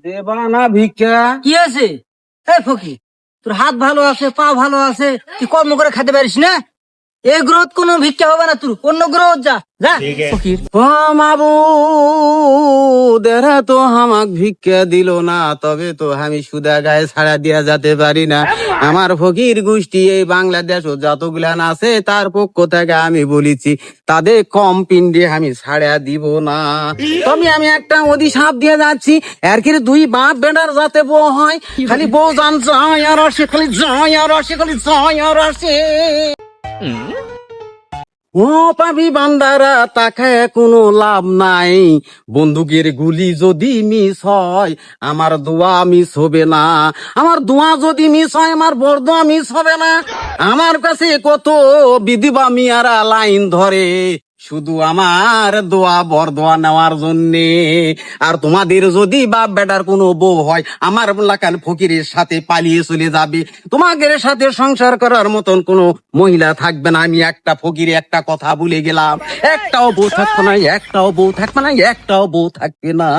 দেবা না ভিক্ষা? কি আছে? এই ফকির, তোর হাত ভালো আছে, পা ভালো আছে, তুই কর্ম করে খেতে পারিস না? এই গ্রহ কোনো ভিক্ষা হবে না, তোর অন্য গ্রহ যা যা ফকির। ও মাবুদ, এরা তো আমাক ভিক্ষা দিল না, তবে তো আমি সুদা গায়ে ছাড়া দিয়া যেতে পারি না। আমার ফকির গোষ্ঠী এই বাংলাদেশ ও যতগুলান আছে তার পক্ষ থেকে আমি বলেছি, তাদের কম পিন্ডে আমি ছাড়া দিব না। তবে আমি একটা অধিশাপ দিয়ে যাচ্ছি, এর কি দুই বাপ বেটার যাতে বউ হয়, খালি বউ জান যায় আর আসে, খালি যায় আর আসে, খালি যায় আর আসে। ও পাবি বান্দারা, তাকায় কোনো লাভ নাই, বন্দুকের গুলি যদি মিস হয় আমার দোয়া মিস হবে না। আমার দোয়া যদি মিস হয় আমার বরদোয়া মিস হবে না। আমার কাছে কত বিধবা মিয়ারা লাইন ধরে শুধু আমার দোয়া বরদোয়া নেওয়ার জন্যে। আর তোমাদের যদি বাপ বেটার কোনো বউ হয়, আমার লাকান ফকিরের সাথে পালিয়ে চলে যাবে, তোমাদের সাথে সংসার করার মতন কোনো মহিলা থাকবে না। আমি একটা ফকিরে একটা কথা বলে গেলাম, একটাও বউ থাকবে না, একটাও বউ থাকবে না, একটাও বউ থাকবে না।